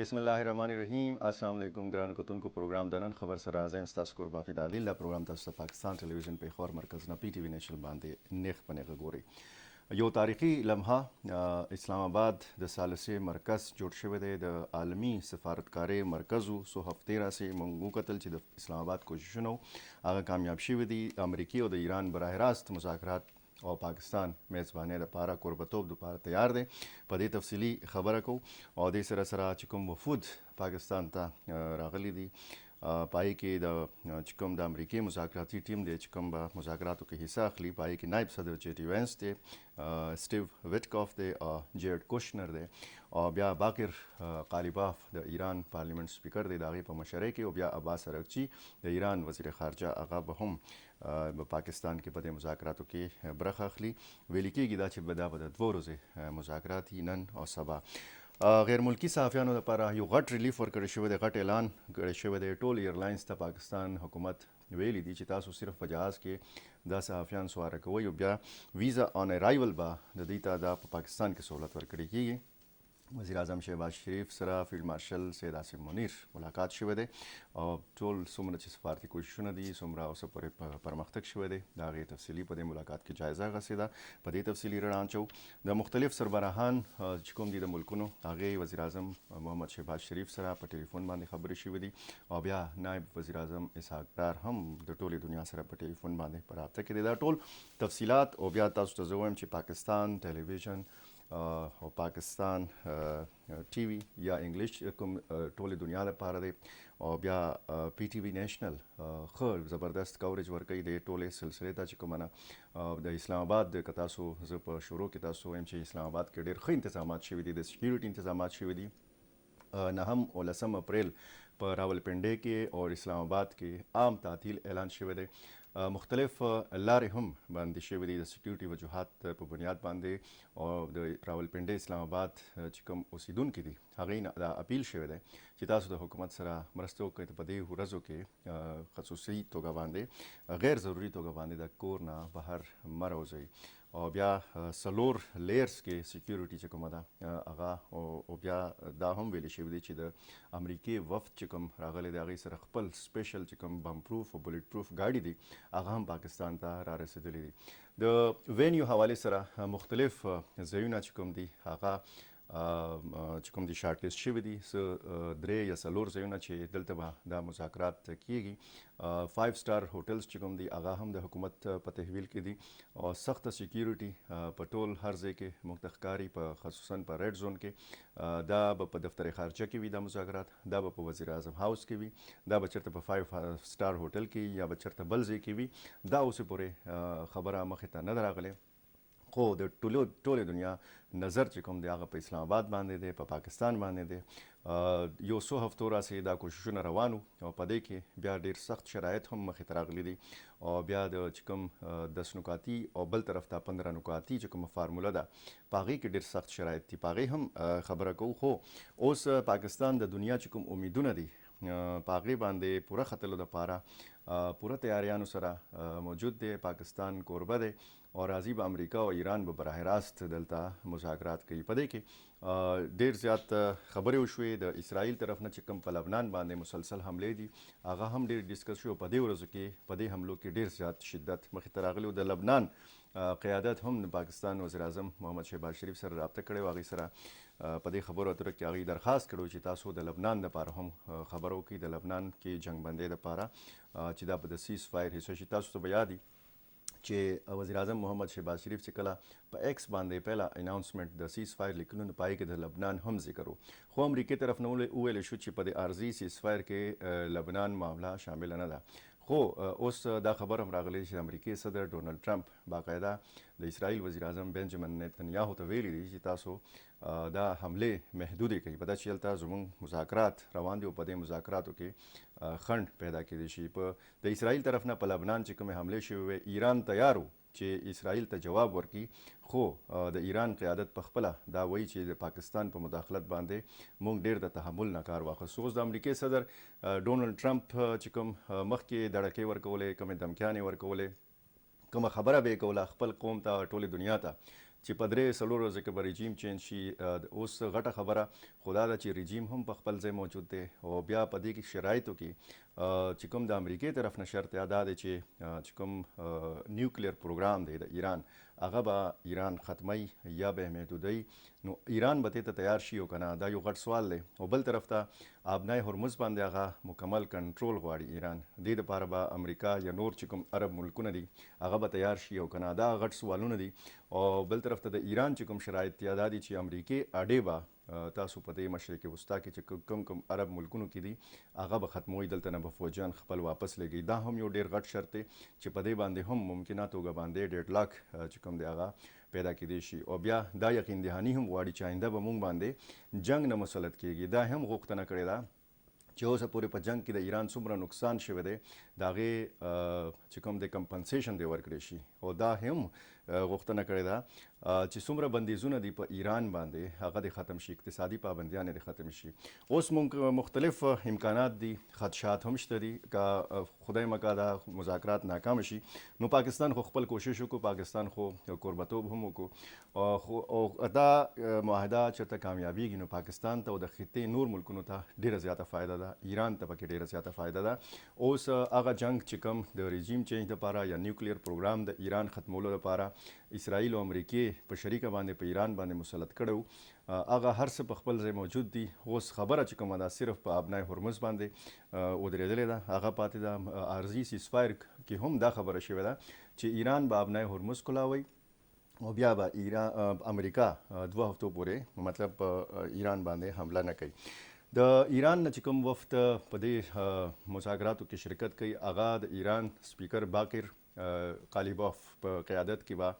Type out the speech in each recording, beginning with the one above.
बिस्मिल्लाहिर्रहमानिर्रहीम। अस्सलाम वालेकुम ग्रान कुतुन को प्रोग्राम दनन खबर सराज़ स्तास को बाफी दादिल प्रोग्राम तस्ता पाकिस्तान टेलीविजन पे खौर मरकज़ ना PTV नेशनल बांधे नेख पने गोरे यो तारीखी लम्हा इस्लामाबाद द सालसे मरकज़ जोड़ शवे दे द आलमी सफारतकारे मरकज़ू सो हफ्तेरा से मंगू कतल ची द इस्लामाबाद कोशिशनो आगा कामयाब शिवे दी अमरीकी और द ईरान बराह रास्त मुज़ाकरात और पाकिस्तान मेज़बानी द पारा कुर्बतोब दोपारा तैयार दे पदे तफसीली खबर को और दे सरा सरा चिकुम वफूद पाकिस्तान ता रागली दी पाई के द चिकम द अमरीकी मुज़ाकराती टीम दे चिकम बा मुज़ाकरातों के हिस्सा अखली पाई के नायब सदर JD Vance दे स्टीव विटकॉफ दे और जेरेड कुशनर दे और ब्या बाकिर कालिबाफ द ईरान पार्लियामेंट स्पीकर दे दागे पर मशरे के और ब्या अब्बास अरगची द ईरान वज़ीर ख़ारजा आगा बहम पाकिस्तान के पदे मुज़ाकरातों के बरख अखली वेलिकी गिदा च बदा बदा दो रोज़े मुज़ाकराती नन और सबा गैर मुल्की सहाफ़ियानों दपारा यो गट रिलीफ वर्कड़ शवे दे गट ऐलान करे शवे दे टोल एयरलाइंस ता पाकिस्तान हुकूमत वेली दी ची तासु सिर्फ जहाज़ के दा सहाफ़ियान सवार कोई ब्या वीज़ा ऑन अराइवल बा दीता दा पाकिस्तान के सहूलत वर्कड़ी की वज़ीर आज़म शहबाज शरीफ सरा फील्ड मार्शल सैयद आसिम मुनीर मुलाकात शवे दे और टोल सुमर ची सफारती कोशिशों दी सुमरा उस पर परमख्तक शवे दे दागे तफसीली पदे मुलाकात की जायज़ा गसीदा पदे तफसीली रणांचो द मुख्तलिफ सरबराहान चिकुम दी द मुल्कुनो आगे वज़ीर आज़म मोहम्मद शहबाज शरीफ सरा पर टेलीफोन बांधे खबर शवे दी और ब्या नायब वज़ीर आज़म इसहाक डार हम द टोली दुनिया सरा पर टेलीफोन बांधे पर रब्ता के देदा टोल तफसीलात और ब्या तासु तज़ोम ची पाकिस्तान टेलीविजन और पाकिस्तान TV या इंग्लिश टोली दुनिया पारा दे और ब्या PTV नेशनल खर ज़बरदस्त कवरेज वर्कई दे टोले सिलसिले ता चिको मना द इस्लामाबाद दे कतासो ज़ब शुरू के तासो एम ची इस्लामाबाद के डेर खी इंतजामात शिवी दी द सिक्योरिटी इंतजामात शिवी दी नहम और 10 अप्रैल पर रावलपिंडी के और इस्लामाबाद के आम तातील ऐलान शिवे दे मुख्तलिफ लारे हम बांधे शिवे दी सिक्योरिटी वजूहात पर बुनियाद बांधे और रावलपिंडी इस्लामाबाद चिकम ओसीदून की दी हगीन अपील शिवे दे चितासु द हुकूमत सरा मरस्तों के पदे हुरजों के खसूसी तोगा बांधे गैर ज़रूरी तोगा बांधे द कोरना बाहर मरोज़ई और ब्या सलोर लेयर्स के सिक्योरिटी चिकम अदा आगा और ब्या दाहम वेली शिवदी ची द अमरीकी वफ़द चिकम रागले दागी सर खपल स्पेशल चिकम बम प्रूफ और बुलेट प्रूफ गाड़ी दी आगा हम पाकिस्तान ता रारे से दिली दी द वेन्यू हवाले सरा मुख्तलिफ ज़यूना चिकम दी आगा चिकम दी शार्ट लिस्ट शिवी दी द्रे या सलोर ज़यूना चे दलतबा दा मुज़ाकरात किएगी 5 स्टार होटल्स चिकम दी आगा हम द हुकूमत पर तहवील की दी और सख्त सिक्योरिटी पटोल हर जे के मुख्तकारी पर खसूसन पर रेड जोन के दा ब दफ्तर ख़ारजा की भी दा मुज़ाकरात दा ब वज़ीर आज़म हाउस की भी दा बचरत पर 5 स्टार होटल की या बचरत बलजे की भी दा उसे पूरे खबर मखता नजर आगले को द टोले दुनिया नज़र चिकम दे आगा पे इस्लामाबाद बांधे दे पर पाकिस्तान बांधे दे यो 100 हफ्तोरा से दा कोशिशों रवानू और पदे के ब्या डेर सख्त शराइत हम मख तरागली दी और ब्या द चिकम 10 नुकाती और बल तरफ था 15 नुकाती चिकम फार्मूला दा पागी के डेर सख्त शराइत थी पागी हम खबर को हो उस पाकिस्तान द दुनिया चिकम उम्मीदों दी पागी बांधे पूरा ख़तल द पारा पूरा तैयारियां सरा मौजूद दे पाकिस्तान कोरबा दे और अजीब अमरीका और ईरान बराह रास्त दलता मुज़ाकरात कई पदे के देर ज़्यादा खबरें उशुए द इसराइल तरफ न चिकम पर लबनान बांधे मुसलसल हमले दी आगा हम डेर डिस्कस शो पदे उर्ज़ के पदे हमलों के डेर ज़्यादा शिद्दत मखतरागल द लबनान क़यादत हम पाकिस्तान वज़ीर आज़म मोहम्मद शहबाज शरीफ सर रब्ता करे वागी सरा पदे खबर अतर कि आगी दरख्वास्त करो ची तासो द लबनान द पारा हम खबरों की द लबनान के जंग बंदे द पारा चिदा बद सीज़ फायर हिस्सा ची तासो तो बयादी चे वज़ीर आज़म मोहम्मद शहबाज शरीफ से कला पर एक्स बांधे पहला अनाउंसमेंट द सीज़ फायर लिखन पाई के द लबनान हम जिक्रो खो अमरीकी तरफ न उल शुची पदे आर्जी सीज़ फायर के लबनान मामला शामिल न दा खो उस दा खबर हम रागले अमरीकी सदर डोनाल्ड ट्रंप बाकायदा द इसराइल वज़ीर आज़म बेंजामिन नेतन्याहू तो वेली दी तासो दा हमले महदूदे कई पता चलता जुमुंग मुज़ाकरात रवान दे पदे मुज़ाकरातों के खंड पैदा की दिशी पर द इसराइल तरफ ना पलबनान चिकम हमले शुए ईरान तैयार हो चे इसराइल त जवाब वर्की खो द ईरान क़यादत पखपला दा वही चे पाकिस्तान पर मुदाखलत बांधे मुंग डेर द तहमुल नकार वाखसूस द अमरीकी सदर डोनाल्ड ट्रंप चिकम मख के दड़के वर्कोले कम धमकियाने वर्कोले कम खबर बे कोला खपल कौम ता टोली दुनिया ता چې په درې څلور ورځې کې به رژیم چینج شي. اوس غټه خبره خدا ده چې رژیم هم په خپل ځای موجود دی او بیا په دې کې شرایطو کې چې کوم د امریکې طرف نه شرط ادا دی چې کوم نیوکلیر پروګرام دی د ایران هغه به ایران ختمی یا به محدودوي، نو ایران به دې ته تیار شي او که نه، دا یو غټ سوال دی. او بل طرف ته آبنای هرمز باندې هغه مکمل کنټرول غواړي ایران، دې دپاره به امریکا یا نور چې کوم عرب ملکونه دي هغه به تیار شي او که نه، دا غټ سوالونه دي. او بل طرف ته د ایران چې کوم شرایط دي دا دي چې امریکې اډې به تاسو په دې مشرق وسطا کې چې کوم عرب ملکونو کې دي هغه به ختموي، دلته نه به فوجیان خپل واپس لګي. دا هم یو ډېر غټ شرط دی چې په دې باندې هم ممکنه توګه باندې ډیډلاک چې کوم دی هغه پیدا کېدی شي. او بیا دا یقین دهاني هم غواړي چې آینده به موږ باندې جنگ نه مسلط کېږي. دا هم غوښتنه کړې ده چې اوسه پورې په جنگ کې د ایران څومره نقصان شوی دی د هغې چې کوم دی کمپنسیشن دی ورکړی شي. او دا هم غوښتنه کړې ده چې څومره بندیزونه دي په ایران باندې هغه د ختم شي، اقتصادي پابندیان د ختم شي. اوس مختلف امکانات دي، خدشات هم شته دي که خدای مکا دا مذاکرات ناکام شي نو پاکستان خو خپل کوشش وکړو، پاکستان خو کوربتوب هم وکړو او دا معاهده چېرته کامیابیږي نو پاکستان ته او د خطې نور ملکونو ته ډېره زیاته فایده ده، ایران ته پکې ډېره زیاته فایده ده. اوس هغه جنګ چې کوم د رژیم چینج دپاره یا نیوکلیر پروګرام د ایران ختمولو دپاره اسرائیل او امریکې په شریکه باندې په ایران باندې مسلط کړی هغه هر څه په خپل ځای موجود دي. اوس خبره چې کومه ده صرف په آبنای هرمز باندې ودرېدلې ده، هغه پاتې ده. عارضي سیسفایر کې هم دا خبره شوې ده چې ایران به آبنای هرمز کولاوي او بیا به امریکا 2 هفتو پورې مطلب ایران باندې حمله نه کوي. د ایران نه چې کوم وفد په دې مذاکراتو کې شرکت کوي هغه د ایران سپیکر باقر قالیباف په قیادت کې به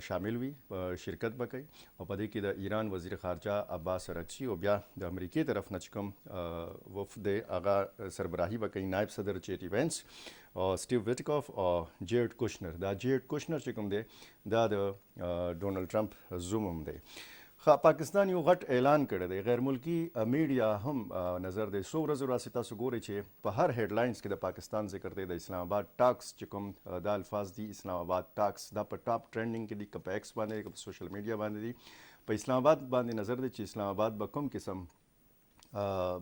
شامل وي، شرکت به کوي او په دې کې د ایران وزیر خارجه عباس ارغچی او بیا د امریکې طرف نه چې کوم وفد دی هغه سربراهي به کوي نایب صدر چیټي وینس او سټیو ویټکوف او جیرډ کوشنر. دا جیرډ کوشنر چې کوم دی دا د ډونالډ ټرمپ زوم هم دی. پاکستان یو غټ اعلان کړی دی، غیر ملکی میډیا هم نظر دی. څو ورځې راځي تاسو ګورئ چې په هر هیډلاینز کې د پاکستان ذکر دی، د اسلام آباد ټاکس چې کوم دا الفاظ دي اسلام آباد ټاکس دا په ټاپ ټرینډینګ کې دي، که په ایکس باندې که په سوشل میډیا باندې دي. په اسلام آباد باندې نظر دی چې اسلام آباد به کوم قسم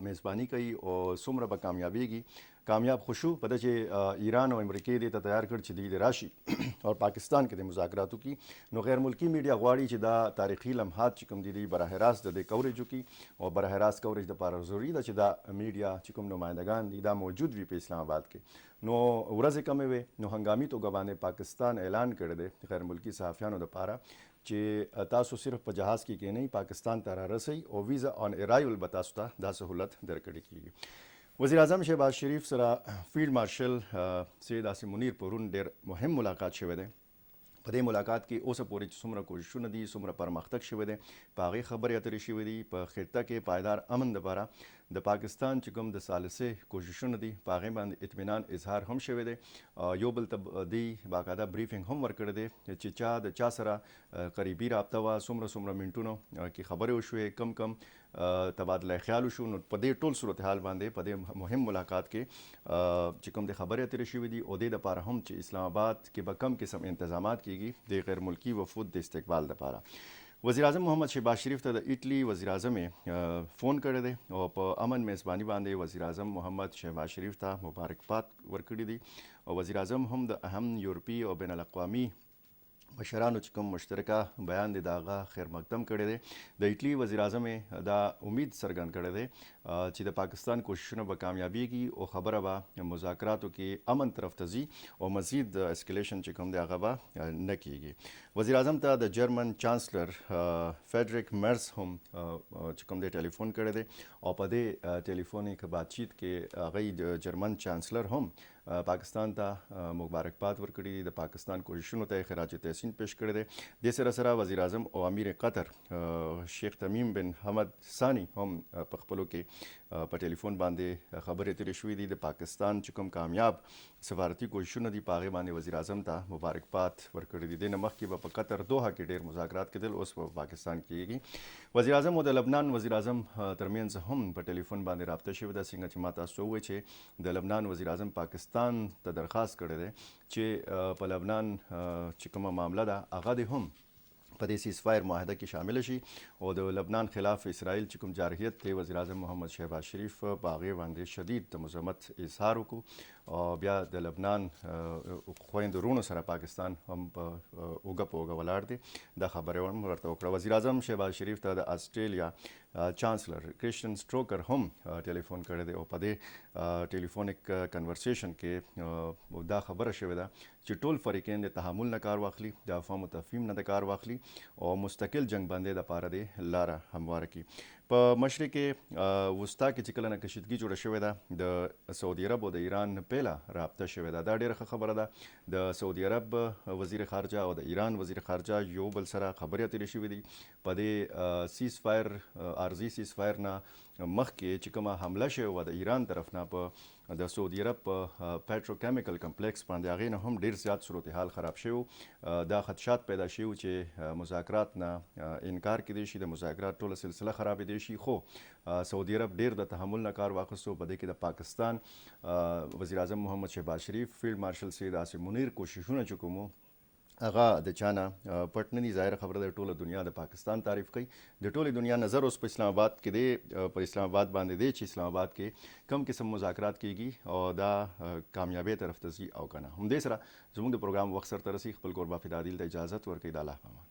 میزبانی کوي او څومره به کامیابیږي. کامیاب خو شو په ده چې ایران او امریکې دې ته تیار کړ چې دوی د راشي او پاکستان کې د مذاکراتو کې نو غیر ملکی میډیا غواړي چې دا تاریخي لمحات چې کوم دي براه راست د دې کوریج وکړي او براه راست کوریج دپاره ضروري ده چې دا میډیا چې کوم نمایندګان دي دا موجود وي په اسلام آباد کې. نو ورځې کمې وې نو هنګامي توګه باندې پاکستان اعلان کړی دی غیر ملکی صحافیانو دپاره چې تاسو صرف په جهاز کې کېنئ، پاکستان ته رارسئ او ویزا آن ارایول به تاسو ته دا سهولت درکړې کېږي. وزیر اعظم شهباز شریف سره فیلډ مارشل سید عاصم منیر پرون ډېر مهم ملاقات شوی دی. په دې ملاقات کې اوسه پورې چې څومره کوششونه دي څومره پرمختګ شوی دی په هغې خبرې اترې شوې دي. په خطه کې پایدار امن دپاره د پاکستان چې کوم د ثالثې کوششونه دي په هغې باندې اطمینان اظهار هم شوی دی. یو بل ته دی باقاعده بریفینګ هم ورکړی دی چې چا د چا سره قریبي رابطه وه، څومره منټونو کې خبرې وشوې، کم تبادله خیال وشو. نو په دې ټول صورتحال باندې په دې مهم ملاقات کې چې کوم د خبرې اترې شوې دي او دې دپاره هم چې اسلام آباد کې به کم قسم انتظامات کېږي د غیر ملکي وفود د استقبال دپاره. وزیر اعظم محمد شهباز شریف ته د ایټلی وزیر اعظم فون کړی دی او په امن میزباني باندې وزیر اعظم محمد شهباز شریف ته مبارکباد ورکړي دي او وزیر اعظم هم د اهم یورپي او بین الاقوامي مشرانو چې کوم مشترکه بیان دی د هغه خیر مقدم کړی دی. د ایټلی وزیر اعظم دا امید څرګند کړی دی چې د پاکستان کوششونه به کامیابیږي او خبره به مذاکراتو کې امن طرف ته ځي او مزید اسکلیشن چې کوم دی هغه به نه کېږي. وزیر اعظم ته د جرمن چانسلر فیډریک مرز هم چې کوم دی ټلیفون کړی دی او په دې ټلیفونیک باتچیت کې هغوی د جرمن چانسلر هم پاکستان ته مبارکباد ورکړي دي، د پاکستان کوششونو ته خراج تحسین پیش کړی دی. دې سره سره وزیر اعظم او امیر قطر شیخ تمیم بن حمد ثانی هم په خپلو کې په ټلیفون باندې خبرې اترې شوې دي. د پاکستان چې کوم کامیاب سفارتي کوششونه دي په هغې باندې وزیر اعظم ته مبارکباد ورکړي دي. دې نه مخکې به په قطر دوحه کې ډېر مذاکرات کېدل، اوس په پاکستان کېږي. وزیر اعظم او د لبنان وزیر اعظم ترمنځ هم په ټلیفون باندې رابطه شوې ده. څنګه چې ما تاسو ته ووایي چې د لبنان وزیر اعظم پاکستان ته درخواست کړی دی چې په لبنان چې کومه معامله ده هغه دې هم په دې سیزفایر معاهده کې شامل شي او د لبنان خلاف اسرائیل چې کوم جارحیت دی وزیر اعظم محمد شهباز شریف په هغې باندې شدید د مذمت اظهار وکړو او بیا د لبنان خویندو وروڼو سره پاکستان هم په اوږه په اوږه ولاړ دی دا خبره هم ورته وکړه. وزیر اعظم شهباز شریف ته د آسټرالیا چانسلر کرسټن سټروکر هم ټلیفون کړی دی او په دې ټلیفونیک کنورسیشن کې دا خبره شوې ده چې ټول فریقین د تحمل نه کار واخلي، د افهام و تفهیم نه د کار واخلي او مستقل جنگ بندۍ دپاره د لاره همواره کړي. په مشرق وسطا کې چې کله نه کشیدګي جوړه شوې ده د سعودي عرب او د ایران پیله رابطه شوې ده، دا ډېره ښه خبره ده. د سعودي عرب وزیر خارجه او د ایران وزیر خارجه یو بل سره خبرې اترې شوې دي په دې سیز فایر عارضي سیز فایر نه مخکې چې کومه حمله شوې وه د ایران طرف نه په د سعودي عرب په پیټروکیمیکل کمپلیکس باندې، هغې نه هم ډېر زیات صورتحال خراب شوی. دا خدشات پیدا شوي چې مذاکرات نه انکار کیدی شي، د مذاکرات ټوله سلسله خرابېدی شي. خو سعودي عرب ډېر د تحمل نه کار واخیستو. په دې کې د پاکستان وزیر اعظم محمد شهباز شریف، فیلډ مارشل سید عاصم منیر کوششونه چې کومو هغه د چا نه پټ نه دي. ظاهره خبره ده ټوله دنیا د پاکستان تعریف کوي، د ټولې دنیا نظر اوس په اسلام آباد کې دی، په اسلام آباد باندې دی چې اسلام آباد کې کم قسم مذاکرات کیږي او دا کامیابی طرف ته ځي او که نه. همدې سره زموږ د پروګرام وخت سرته رسي. خپل کوربه فدا عادل ته اجازت ورکوي. د الله په امان.